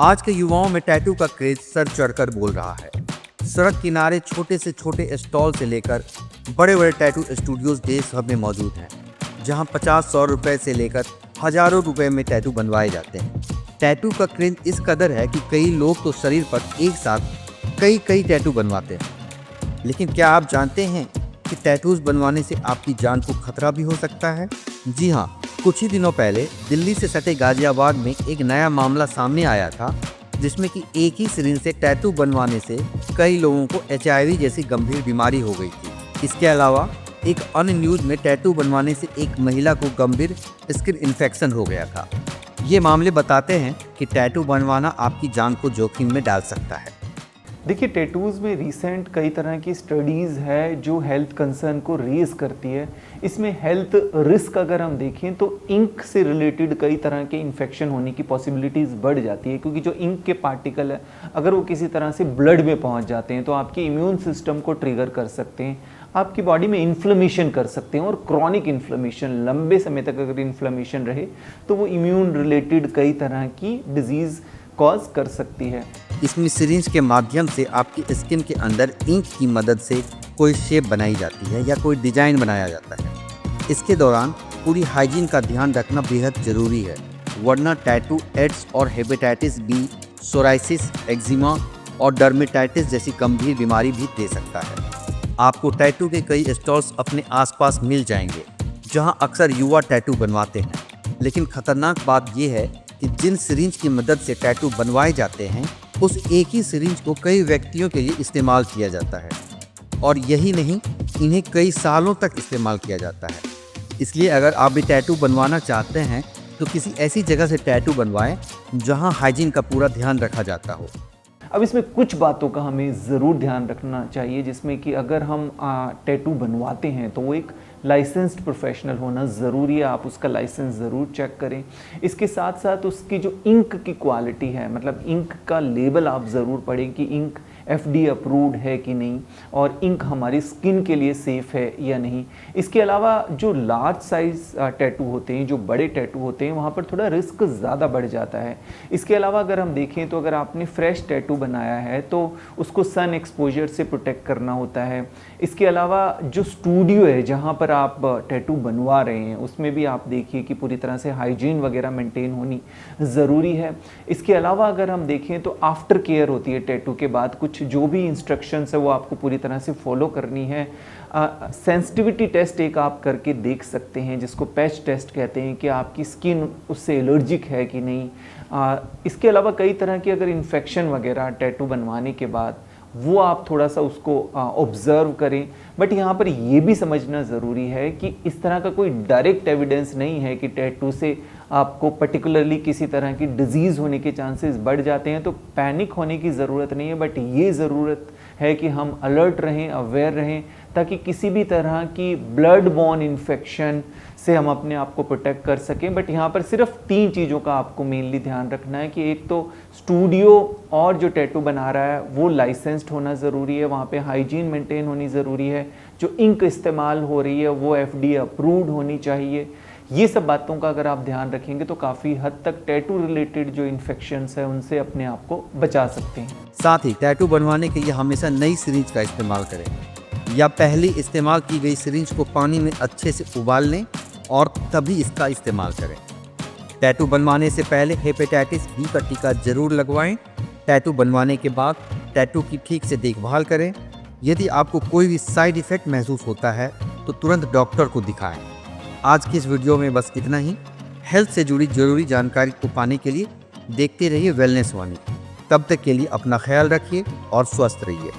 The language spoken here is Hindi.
आज के युवाओं में टैटू का क्रेज सर चढ़कर बोल रहा है। सड़क किनारे छोटे से छोटे स्टॉल से लेकर बड़े बड़े टैटू स्टूडियोज देश भर में मौजूद हैं, जहां 50-100 रुपए से लेकर हजारों रुपए में टैटू बनवाए जाते हैं। टैटू का क्रेज इस कदर है कि कई लोग तो शरीर पर एक साथ कई टैटू बनवाते हैं। लेकिन क्या आप जानते हैं कि टैटूज बनवाने से आपकी जान को खतरा भी हो सकता है? जी हाँ, कुछ ही दिनों पहले दिल्ली से सटे गाजियाबाद में एक नया मामला सामने आया था, जिसमें कि एक ही सिरिंज से टैटू बनवाने से कई लोगों को HIV जैसी गंभीर बीमारी हो गई थी। इसके अलावा एक अन्य न्यूज में टैटू बनवाने से एक महिला को गंभीर स्किन इन्फेक्शन हो गया था। ये मामले बताते हैं कि टैटू बनवाना आपकी जान को जोखिम में डाल सकता है। देखिए, टैटूज़ में रिसेंट कई तरह की स्टडीज़ है जो हेल्थ कंसर्न को रेज़ करती है। इसमें हेल्थ रिस्क अगर हम देखें तो इंक से रिलेटेड कई तरह के इन्फेक्शन होने की पॉसिबिलिटीज़ बढ़ जाती है, क्योंकि जो इंक के पार्टिकल है अगर वो किसी तरह से ब्लड में पहुंच जाते हैं तो आपके इम्यून सिस्टम को ट्रिगर कर सकते हैं, आपकी बॉडी में इन्फ्लेमेशन कर सकते हैं। और क्रॉनिक इन्फ्लेमेशन, लंबे समय तक अगर इन्फ्लेमेशन रहे तो वो इम्यून रिलेटेड कई तरह की डिजीज़ कॉज कर सकती है। इसमें सिरिंज के माध्यम से आपकी स्किन के अंदर इंक की मदद से कोई शेप बनाई जाती है या कोई डिजाइन बनाया जाता है। इसके दौरान पूरी हाइजीन का ध्यान रखना बेहद जरूरी है, वरना टैटू एड्स और हेपेटाइटिस बी, सोराइसिस, एक्जिमा और डर्मेटाइटिस जैसी गंभीर बीमारी भी दे सकता है। आपको टैटू के कई स्टॉल्स अपने आसपास मिल जाएंगे, जहां अक्सर युवा टैटू बनवाते हैं। लेकिन खतरनाक बात यह है कि जिन सिरिंज की मदद से टैटू बनवाए जाते हैं, उस एक ही सिरिंज को कई व्यक्तियों के लिए इस्तेमाल किया जाता है, और यही नहीं, इन्हें कई सालों तक इस्तेमाल किया जाता है। इसलिए अगर आप भी टैटू बनवाना चाहते हैं तो किसी ऐसी जगह से टैटू बनवाएं जहां हाइजीन का पूरा ध्यान रखा जाता हो। अब इसमें कुछ बातों का हमें ज़रूर ध्यान रखना चाहिए, जिसमें कि अगर हम टैटू बनवाते हैं तो वो एक लाइसेंस्ड प्रोफेशनल होना ज़रूरी है। आप उसका लाइसेंस ज़रूर चेक करें। इसके साथ साथ उसकी जो इंक की क्वालिटी है, मतलब इंक का लेबल आप ज़रूर पढ़ें कि इंक FDA अप्रूव्ड है कि नहीं, और इंक हमारी स्किन के लिए सेफ़ है या नहीं। इसके अलावा जो लार्ज साइज़ टैटू होते हैं, जो बड़े टैटू होते हैं, वहाँ पर थोड़ा रिस्क ज़्यादा बढ़ जाता है। इसके अलावा अगर हम देखें तो अगर आपने फ्रेश टैटू बनाया है तो उसको सन एक्सपोजर से प्रोटेक्ट करना होता है। इसके अलावा जो स्टूडियो है जहाँ पर आप टैटू बनवा रहे हैं, उसमें भी आप देखिए कि पूरी तरह से हाइजीन वगैरह मेंटेन होनी ज़रूरी है। इसके अलावा अगर हम देखें तो आफ्टर केयर होती है टैटू के बाद, कुछ जो भी इंस्ट्रक्शंस है वो आपको पूरी तरह से फॉलो करनी है। सेंसिटिविटी टेस्ट एक आप करके देख सकते हैं, जिसको पैच टेस्ट कहते हैं, कि आपकी स्किन उससे एलर्जिक है कि नहीं। इसके अलावा कई तरह की अगर इन्फेक्शन वगैरह टैटू बनवाने के बाद, वो आप थोड़ा सा उसको ऑब्ज़र्व करें। बट यहाँ पर ये भी समझना ज़रूरी है कि इस तरह का कोई डायरेक्ट एविडेंस नहीं है कि टैटू से आपको पर्टिकुलरली किसी तरह की डिजीज़ होने के चांसेस बढ़ जाते हैं, तो पैनिक होने की ज़रूरत नहीं है। बट ये ज़रूरत है कि हम अलर्ट रहें, अवेयर रहें, ताकि किसी भी तरह की ब्लड बॉर्न इन्फेक्शन से हम अपने आप को प्रोटेक्ट कर सकें। बट यहाँ पर सिर्फ 3 चीज़ों का आपको मेनली ध्यान रखना है कि एक तो स्टूडियो और जो टैटू बना रहा है वो लाइसेंस्ड होना ज़रूरी है, वहाँ पे हाइजीन मेंटेन होनी ज़रूरी है, जो इंक इस्तेमाल हो रही है वो FDA अप्रूव्ड होनी चाहिए। ये सब बातों का अगर आप ध्यान रखेंगे तो काफ़ी हद तक टैटू रिलेटेड जो इन्फेक्शंस है उनसे अपने आप को बचा सकते हैं। साथ ही टैटू बनवाने के लिए हमेशा नई सिरिंज का इस्तेमाल करें, या पहले इस्तेमाल की गई सिरिंज को पानी में अच्छे से उबाल लें और तभी इसका इस्तेमाल करें। टैटू बनवाने से पहले हेपेटाइटिस बी का टीका जरूर लगवाएं। टैटू बनवाने के बाद टैटू की ठीक से देखभाल करें। यदि आपको कोई भी साइड इफ़ेक्ट महसूस होता है तो तुरंत डॉक्टर को दिखाएं। आज की इस वीडियो में बस इतना ही। हेल्थ से जुड़ी जरूरी जानकारी को पाने के लिए देखते रहिए वेलनेस वाणी। तब तक के लिए अपना ख्याल रखिए और स्वस्थ रहिए।